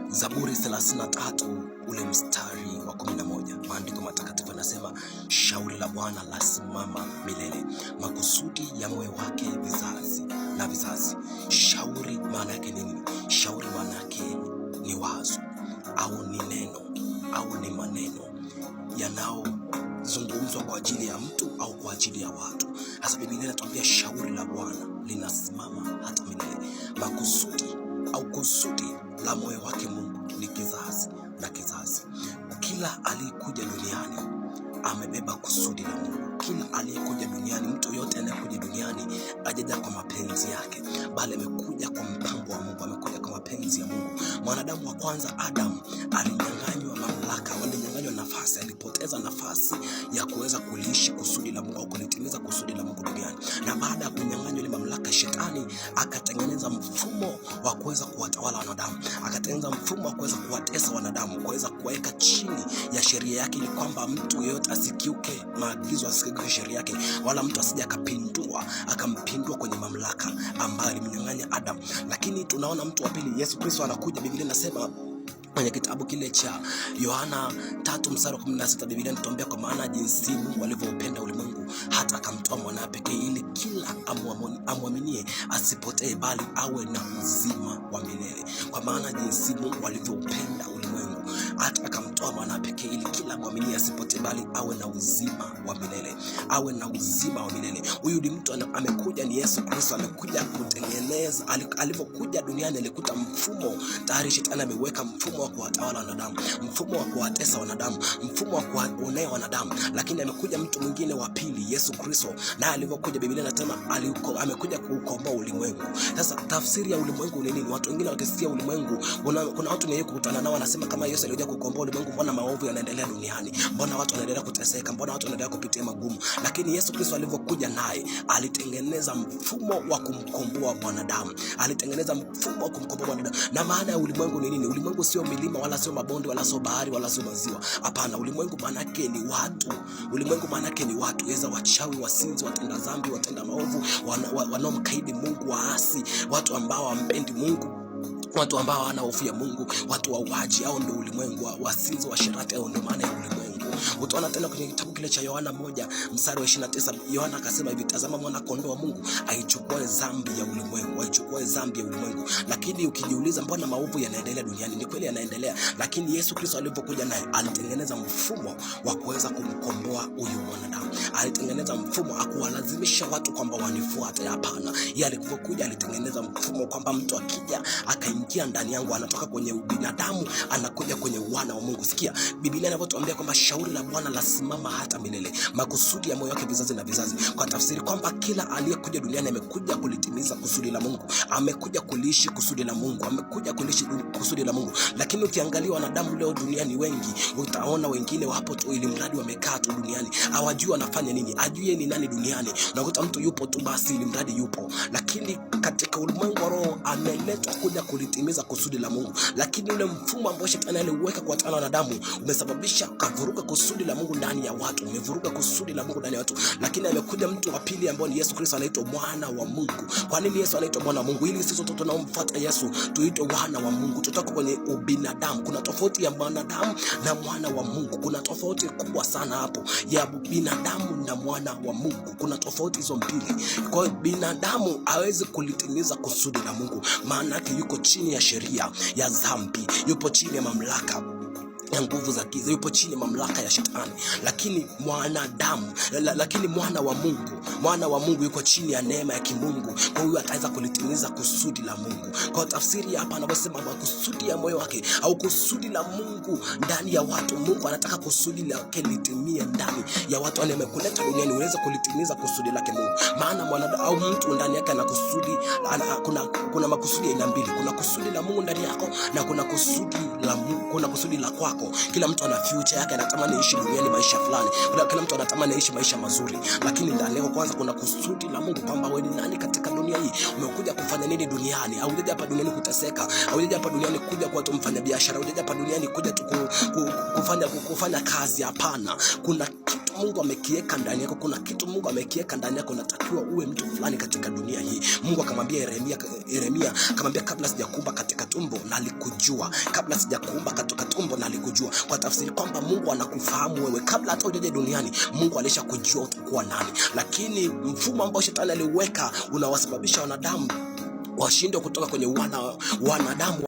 Zaburi 33 ule mstari wa 11, maandiko matakatifu yanasema, shauri la Bwana lasimama milele, makusudi ya moyo wake vizazi na vizazi. Shauri maana yake nini? Shauri maana yake ni wazo au ni neno au ni maneno yanayozungumzwa kwa ajili ya mtu au kwa ajili ya watu. Hasa Biblia inatuambia shauri la Bwana linasimama hata milele, makusudi au kusudi la moyo wake Mungu ni kizazi na kizazi. Kila aliyekuja duniani amebeba kusudi la Mungu. Kila aliyekuja duniani, mtu yote anayekuja duniani hajaja kwa mapenzi yake, bali amekuja kwa mpango wa Mungu, amekuja kwa mapenzi ya Mungu. Mwanadamu wa kwanza Adam alinyang'anywa mamlaka, alinyang'anywa nafasi, alipoteza nafasi ya kuweza kuliishi kusudi la Mungu au kulitimiza kusudi la Mungu duniani. Na baada ya kunyang'anywa ile mamlaka, shetani akatengeneza mfumo wa kuweza kuwatawala wanadamu, akatengeneza mfumo wa kuweza kuwatesa wanadamu, kuweza kuweka chini ya sheria yake, ili kwamba mtu yeyote asikiuke maagizo, asikiuke sheria yake, wala mtu asije akampindua kwenye mamlaka ambayo alimnyang'anya Adam. Lakini tunaona mtu wa pili, Yesu Kristo, anakuja. Biblia inasema kwenye kitabu kile cha Yohana 3:16, Biblia inatuambia, kwa maana jinsi Mungu alivyoupenda ulimwengu hata akamtoa mwanawe pekee, ili kila amwaminie asipotee, bali awe na uzima wa milele. Kwa maana jinsi Mungu alivyoupenda ulimwengu hata akamtoa mwanawe pekee, ili kila amwaminie asipotee, bali awe na uzima wa milele, awe na uzima wa milele. Huyu ni mtu amekuja, ni Yesu Kristo, amekuja kutengeneza. Alipokuja duniani alikuta mfumo tayari, shetani ameweka mfumo wa kuwatawala wanadamu, mfumo wa kuwatesa wanadamu, mfumo wa kuwaonea wanadamu. Lakini amekuja mtu mwingine wa pili, Yesu Kristo, na alipokuja Biblia inasema amekuja kuukomboa ulimwengu. Sasa tafsiri ya ulimwengu ni nini? Watu wengine wakisikia ulimwengu, kuna watu wenye kukutana nao wanasema, kama Yesu alikuja kuukomboa ulimwengu, mbona maovu yanaendelea duniani? Mbona watu wanaendelea kuteseka? Mbona watu wanaendelea kupitia magumu? Lakini Yesu Kristo alipokuja, naye alitengeneza mfumo wa kumkomboa wanadamu, alitengeneza mfumo wa kumkomboa wanadamu. Na maana ya ulimwengu ni nini? Ulimwengu sio milima, wala sio mabonde, wala sio bahari, wala sio maziwa. Hapana, ulimwengu maana yake ni watu. Ulimwengu maana yake ni watu, weza wachawi, wasinzi, watenda dhambi, watenda maovu, wanaomkaidi Mungu, waasi, watu ambao wampendi Mungu, watu ambao hawana hofu ya Mungu, watu wauaji. Hao ndio ulimwengu, wasinzi, washerati. Hao ndio maana ya ulimwengu. Utaona tena kwenye kitabu kile cha Yohana 1:29, Yohana akasema hivi, tazama mwana kondoo wa Mungu aichukue dhambi ya ulimwengu, aichukue dhambi ya ulimwengu. Lakini ukijiuliza, mbona maovu yanaendelea duniani? Ni kweli yanaendelea, lakini Yesu Kristo alipokuja, naye alitengeneza mfumo wa kuweza kumkomboa huyu mwanadamu. Alitengeneza mfumo akuwalazimisha watu kwamba wanifuate. Hapana, yeye alipokuja alitengeneza mfumo kwamba mtu akija akaingia ndani yangu, anatoka kwenye ubinadamu anakuja kwenye wana wa Mungu. Sikia Biblia inavyotuambia kwamba shauri la Bwana lasimama hata milele, makusudi ya moyo wake vizazi na vizazi. Kwa tafsiri kwamba kila aliyekuja duniani amekuja kulitimiza kusudi la Mungu, amekuja kuliishi kusudi la Mungu, amekuja kuliishi kusudi la Mungu. Lakini ukiangalia wanadamu leo duniani wengi, utaona wengine wapo tu ili mradi wamekaa tu duniani, hawajui wanafanya nini, ajue ni nani duniani. Unakuta mtu yupo tu basi ili mradi yupo, lakini katika ulimwengu wa roho ameletwa kuja kulitimiza kusudi la Mungu. Lakini ule mfumo ambao shetani aliweka kwa tana wanadamu umesababisha kavuruga kusudi la Mungu ndani ya watu, umevuruga kusudi la Mungu ndani ya watu. Lakini amekuja mtu wa pili ambao ni Yesu Kristo, anaitwa mwana wa Mungu. Kwa nini Yesu anaitwa mwana wa Mungu? Ili sisi tunaomfuata Yesu tuitwe wana wa Mungu. Tutoka kwenye ubinadamu. Kuna tofauti ya mwanadamu na mwana wa Mungu. Kuna tofauti kubwa sana hapo ya binadamu na mwana wa Mungu. Kuna tofauti hizo mbili. Kwa hiyo binadamu hawezi kulitimiza kusudi la Mungu, maana yake yuko chini ya sheria ya dhambi, yupo chini ya mamlaka ya nguvu za giza, yupo chini ya mamlaka ya shetani. Lakini mwanadamu, lakini mwana wa Mungu yuko chini ya neema ya kimungu. Kwa hiyo ataweza kulitimiza kusudi la Mungu. Kwa tafsiri hapa anaposema kusudi ya moyo wake au kusudi la Mungu ndani ya watu, Mungu anataka kusudi lake litimie ndani ya watu. Amekuleta duniani uweze kulitimiza kusudi lake Mungu. Maana mwanadamu au mtu ndani yake ana kusudi, kuna makusudi aina mbili. Kuna kusudi la Mungu ndani yako na kuna kusudi la Mungu, kuna kusudi la kwako. Kila mtu ana future yake, anatamani aishi duniani maisha fulani. Kila mtu anatamani aishi maisha mazuri. Lakini ndani yako kwanza kuna kusudi la Mungu, kwamba wewe ni nani katika dunia hii, umekuja kufanya nini duniani. Haujaja hapa duniani kuteseka, haujaja hapa duniani kuja kuwa tu mfanya biashara, haujaja hapa duniani kuja tu kufanya kazi. Hapana, kuna kitu Mungu amekiweka ndani yako, kuna kitu Mungu amekiweka ndani yako, unatakiwa uwe mtu fulani katika dunia hii. Mungu akamwambia Yeremia akamwambia, kabla sijakuumba katika tumbo nalikujua, kabla sijakuumba katika tumbo nalikujua. Kwa tafsiri kwamba Mungu anakufahamu wewe kabla hata hujaja duniani. Mungu alishakujua utakuwa nani, lakini mfumo ambao shetani aliweka unawasababisha wanadamu washindwe kutoka kwenye wanadamu